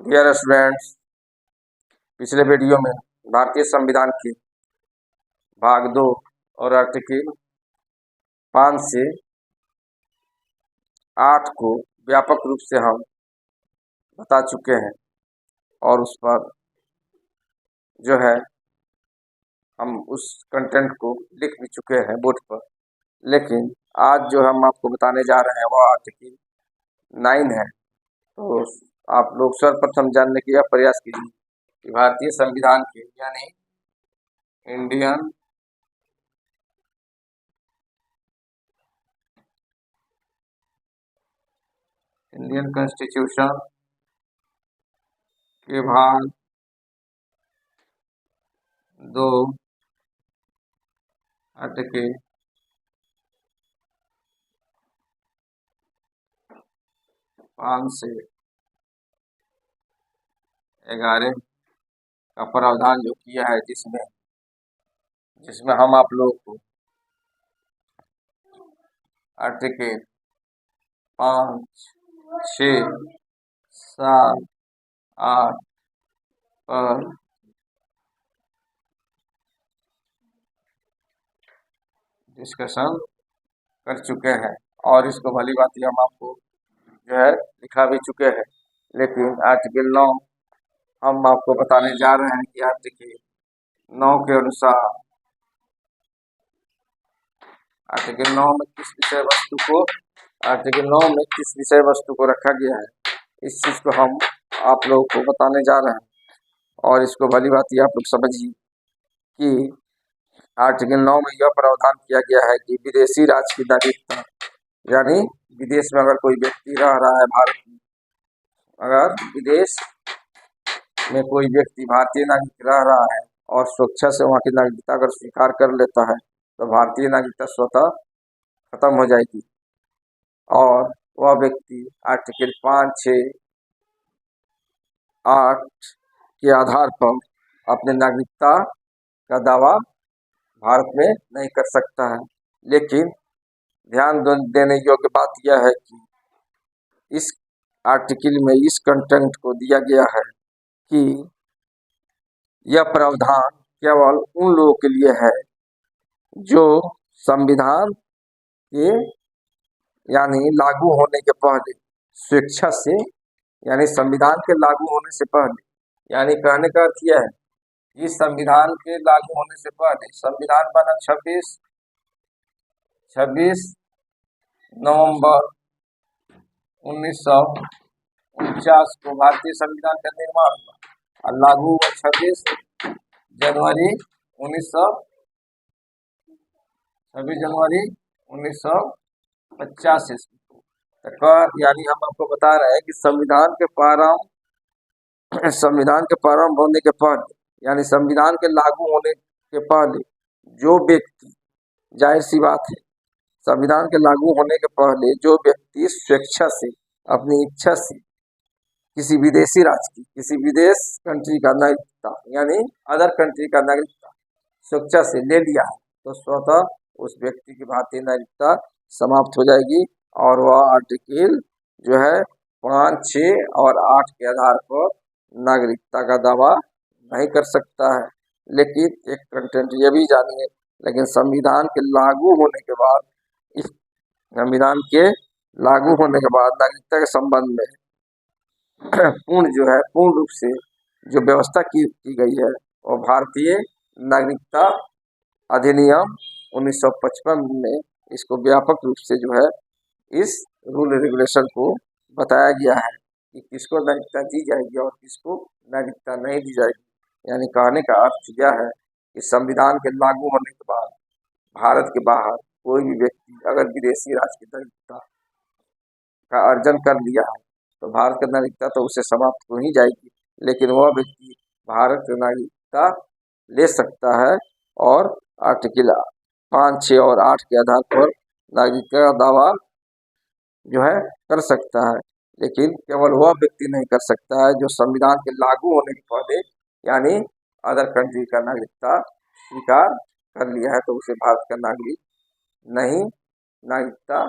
Dear students, पिछले video में भारतीय संविधान के भाग 2 और आर्टिकल 5 से 8 को व्यापक रूप से हम बता चुके हैं और उस पर जो है हम उस कंटेंट को लिख भी चुके हैं बोर्ड पर। लेकिन आज जो हम आपको बताने जा रहे हैं वह आर्टिकल 9 है। तो आप लोग सर्वप्रथम जानने की यह प्रयास कीजिए कि भारतीय संविधान के यानी इंडियन कॉन्स्टिट्यूशन के भाग 2 आर्टिकल 5 से 11 का प्रावधान जो किया है, जिसमें हम आप लोगों को आर्टिकल 5, 6, 7, 8 पर डिस्कशन कर चुके हैं और इसको भली बात हम आपको जो है लिखा भी चुके हैं। लेकिन आर्टिकल 9 हम आपको बताने जा रहे हैं कि आर्टिकल 9 के अनुसार आर्टिकल 9 में किस विषय वस्तु को रखा गया है, इस चीज को हम आप लोगों को बताने जा रहे हैं। और इसको भली बात आप लोग समझिए कि आर्टिकल 9 में यह प्रावधान किया गया है कि विदेशी राज्य की नागरिकता, यानी विदेश में अगर कोई व्यक्ति रह रहा है भारत में, अगर विदेश में कोई व्यक्ति भारतीय नागरिक रह रहा है और स्वेच्छा से वहाँ की नागरिकता अगर स्वीकार कर लेता है तो भारतीय नागरिकता स्वतः खत्म हो जाएगी और वह व्यक्ति आर्टिकल 5, 6, 8 के आधार पर अपने नागरिकता का दावा भारत में नहीं कर सकता है। लेकिन ध्यान देने योग्य बात यह है कि इस आर्टिकल में इस कंटेंट को दिया गया है कि यह प्रावधान केवल उन लोगों के लिए है जो संविधान के यानी लागू होने के पहले स्वेच्छा से, यानी संविधान के लागू होने से पहले, यानी कहने का अर्थ यह है कि संविधान के लागू होने से पहले संविधान बना 26 नवंबर 1949 को भारतीय संविधान का निर्माण हुआ और लागू हुआ 26 जनवरी 1950 ईस्वी को। यानी हम आपको बता रहे हैं कि संविधान के प्रारंभ होने के पहले, यानी संविधान के लागू होने के पहले जो व्यक्ति, जाहिर सी बात है, संविधान के लागू होने के पहले जो व्यक्ति स्वेच्छा से, अपनी इच्छा से किसी विदेशी राज्य की, किसी विदेश कंट्री का नागरिकता, यानी अदर कंट्री का नागरिकता स्वेच्छा से ले लिया है तो स्वतः उस व्यक्ति की भारतीय नागरिकता समाप्त हो जाएगी और वह आर्टिकल जो है 5, 6 और 8 के आधार पर नागरिकता का दावा नहीं कर सकता है। लेकिन एक कंटेंट ये भी जानिए, लेकिन संविधान के लागू होने के बाद, इस संविधान के लागू होने के बाद नागरिकता के संबंध में पूर्ण रूप से जो व्यवस्था की गई है और भारतीय नागरिकता अधिनियम 1955 में इसको व्यापक रूप से जो है इस रूल रेगुलेशन को बताया गया है कि किसको नागरिकता दी जाएगी और किसको नागरिकता नहीं दी जाएगी। यानी कहने का अर्थ यह है कि संविधान के लागू होने के बाद भारत के बाहर कोई भी व्यक्ति अगर विदेशी राज्य की नागरिकता का अर्जन कर लिया है तो भारत की नागरिकता तो उसे समाप्त हो ही जाएगी, लेकिन वह व्यक्ति भारत की नागरिकता ले सकता है और आर्टिकल 5, 6 और 8 के आधार पर नागरिकता का दावा जो है कर सकता है। लेकिन केवल वह व्यक्ति नहीं कर सकता है जो संविधान के लागू होने के पहले, यानी अदर कंट्री का नागरिकता स्वीकार कर लिया है तो उसे भारत का नागरिकता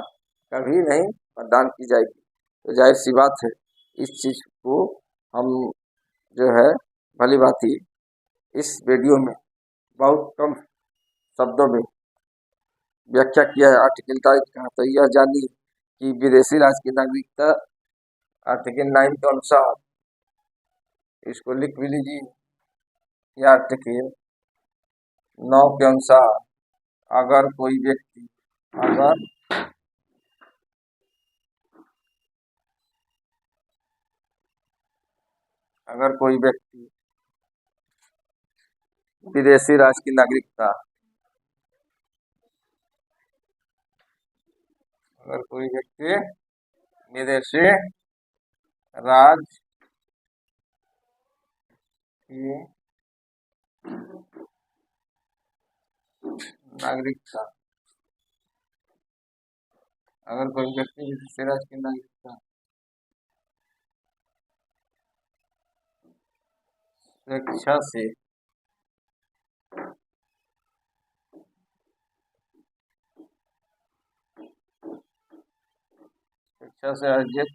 कभी नहीं प्रदान की जाएगी। तो जाहिर सी बात है, इस चीज को हम जो है भली भांति इस वीडियो में बहुत कम शब्दों में व्याख्या किया है आर्टिकल 23 का। तो यह जानिए कि विदेशी राज्य की नागरिकता आर्टिकल 9 के अनुसार, इसको लिख भी लीजिए, यह आर्टिकल 9 के अनुसार अगर कोई व्यक्ति अगर कोई व्यक्ति विदेशी राज्य की नागरिकता अगर कोई व्यक्ति विदेशी राज्य की नागरिकता अगर कोई व्यक्ति विदेशी राज्य की नागरिकता स्वेच्छा से अर्जित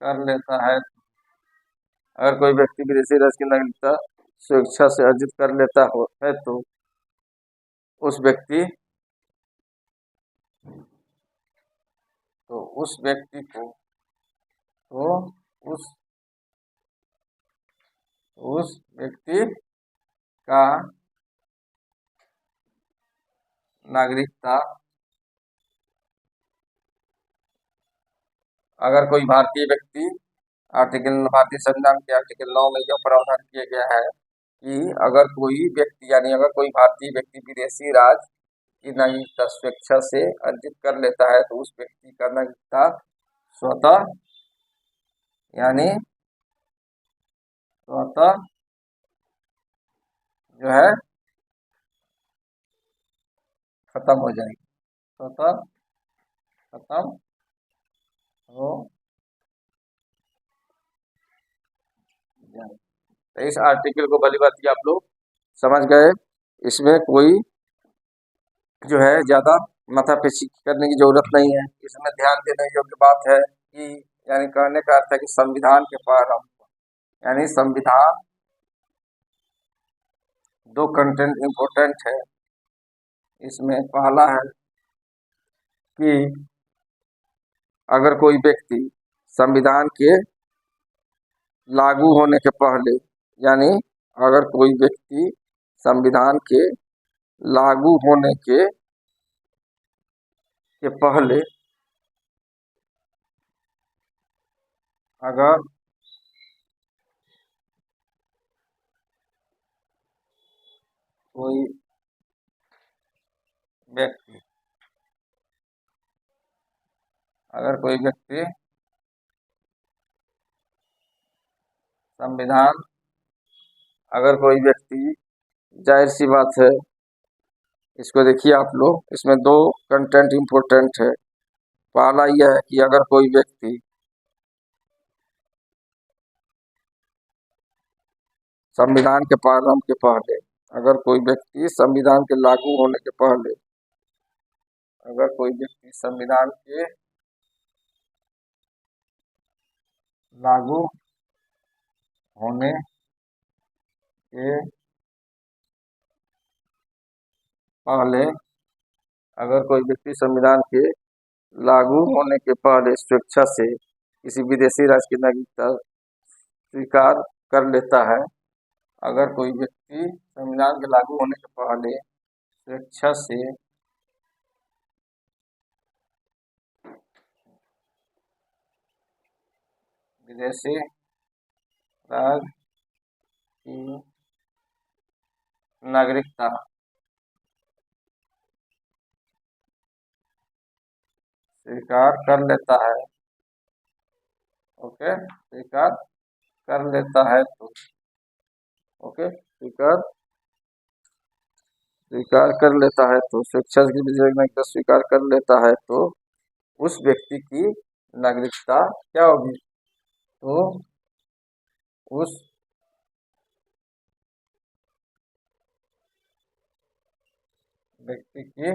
कर लेता है, अगर कोई व्यक्ति विदेशी राज्य की नागरिकता स्वेच्छा से अर्जित कर लेता है तो उस व्यक्ति को उस व्यक्ति का नागरिकता, अगर कोई भारतीय व्यक्ति भारतीय संविधान के आर्टिकल 9 में यह प्रावधान किया गया है कि अगर कोई व्यक्ति अगर कोई भारतीय व्यक्ति विदेशी राज्य की नागरिकता स्वेच्छा से अर्जित कर लेता है तो उस व्यक्ति का नागरिकता स्वतः जो है खत्म हो जाएगी, स्वतः खत्म हो जाएगी। तो इस आर्टिकल को भली भांति आप लोग समझ गए। इसमें कोई जो है ज्यादा माथापच्ची करने की जरूरत नहीं है। इसमें ध्यान देने योग्य बात है कि कहने का अर्थ है कि संविधान के प्रारंभ संविधान, दो कंटेंट इंपोर्टेंट है इसमें। पहला है कि अगर कोई व्यक्ति संविधान के लागू होने के पहले, अगर कोई व्यक्ति संविधान के लागू होने के पहले अगर कोई व्यक्ति संविधान जाहिर सी बात है, इसको देखिए आप लोग, इसमें दो कंटेंट इंपोर्टेंट है। पहला यह है कि अगर कोई व्यक्ति संविधान के प्रारंभ के पहले, अगर कोई व्यक्ति संविधान के लागू होने के पहले, अगर कोई व्यक्ति संविधान के लागू होने के पहले, अगर कोई व्यक्ति संविधान के लागू होने के पहले स्वेच्छा से किसी विदेशी राज्य की नागरिकता स्वीकार कर लेता है, अगर कोई व्यक्ति संविधान के लागू होने के पहले स्वेच्छा से विदेशी राज्य की नागरिकता स्वीकार कर लेता है, स्वीकार कर लेता है तो स्वीकार कर लेता है तो स्वेच्छा की नागरिकता स्वीकार कर लेता है तो उस व्यक्ति की नागरिकता क्या होगी? तो उस व्यक्ति की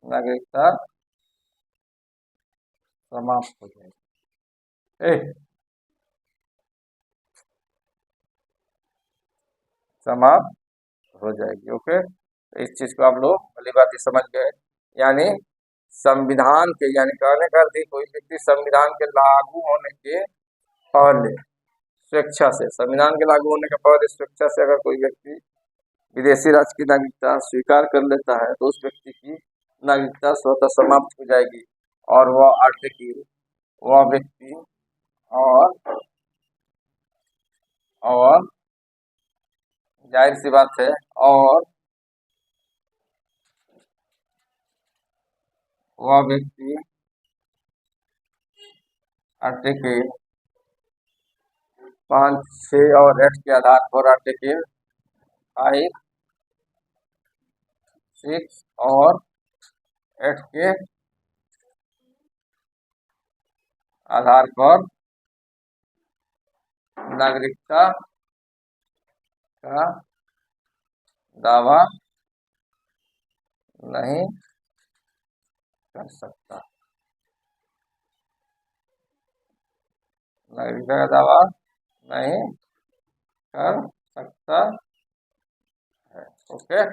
नागरिकता समाप्त हो जाएगी, समाप्त हो जाएगी। ओके, तो इस चीज को आप लोग पहली बात ये समझ गए। यानी संविधान के, यानी कहने का अर्थ कोई व्यक्ति संविधान के लागू होने के पहले स्वेच्छा से, संविधान के लागू होने के पहले स्वेच्छा से अगर कोई व्यक्ति विदेशी राज्य की नागरिकता स्वीकार कर लेता है तो उस व्यक्ति की नागरिकता स्वतः समाप्त हो जाएगी और वह आर्टिकल, वह व्यक्ति और जाहिर सी बात है, और वह व्यक्ति आर्टिकल 5, 6 और 8 के आधार पर आर्टिकल 5, 6 और 8 के आधार पर नागरिकता का दावा नहीं कर सकता, नागरिकता का दावा नहीं कर सकता है। ओके,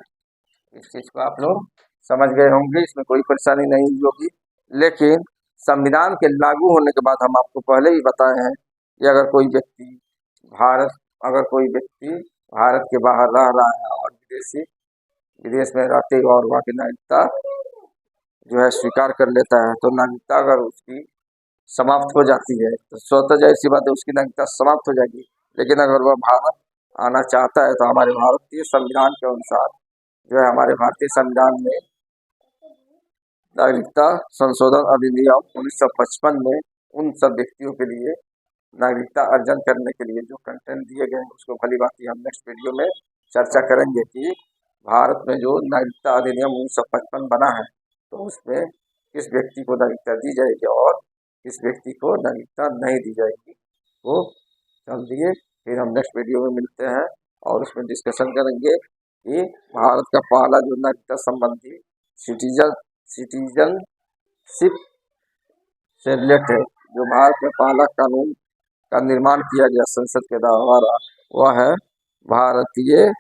इस चीज को आप लोग समझ गए होंगे, इसमें कोई परेशानी नहीं होगी। लेकिन संविधान के लागू होने के बाद हम आपको पहले ही बताए हैं कि अगर कोई व्यक्ति भारत के बाहर रह रहा है और विदेश में रहते और वहाँ की नागरिकता जो है स्वीकार कर लेता है, तो नागरिकता अगर उसकी समाप्त हो जाती है तो स्वतः जाहिर सी बात है उसकी नागरिकता समाप्त हो जाएगी। लेकिन अगर वह भारत आना चाहता है तो हमारे भारतीय संविधान के अनुसार जो है, हमारे भारतीय संविधान में नागरिकता संशोधन अधिनियम 1955 में उन सब व्यक्तियों के लिए नागरिकता अर्जन करने के लिए जो कंटेंट दिए गए हैं उसको भली भांति हम नेक्स्ट वीडियो में चर्चा करेंगे कि भारत में जो नागरिकता अधिनियम 1955 बना है तो उसमें किस व्यक्ति को नागरिकता दी जाएगी और किस व्यक्ति को नागरिकता नहीं दी जाएगी। तो चलिए फिर हम नेक्स्ट वीडियो में मिलते हैं और उसमें डिस्कशन करेंगे कि भारत का पहला जो नागरिकता संबंधी सिटीजनशिप से रिलेटेड जो भारत में पहला कानून का निर्माण किया गया संसद के द्वारा, वह है भारतीय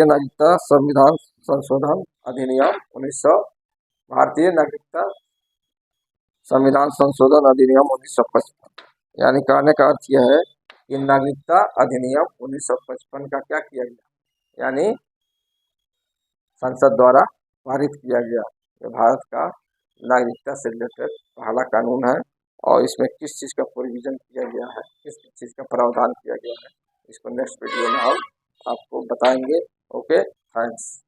नागरिकता संविधान संशोधन अधिनियम 1900, भारतीय नागरिकता संविधान संशोधन अधिनियम 1955। यानी कहने का अर्थ यह है कि नागरिकता अधिनियम 1955 का क्या किया गया, यानी संसद द्वारा पारित किया गया। यह भारत का नागरिकता से रिलेटेड पहला कानून है और इसमें किस चीज़ का प्रोविजन किया गया है, किस चीज़ का प्रावधान किया गया है, इसको नेक्स्ट वीडियो में हम आपको बताएंगे। Okay, thanks.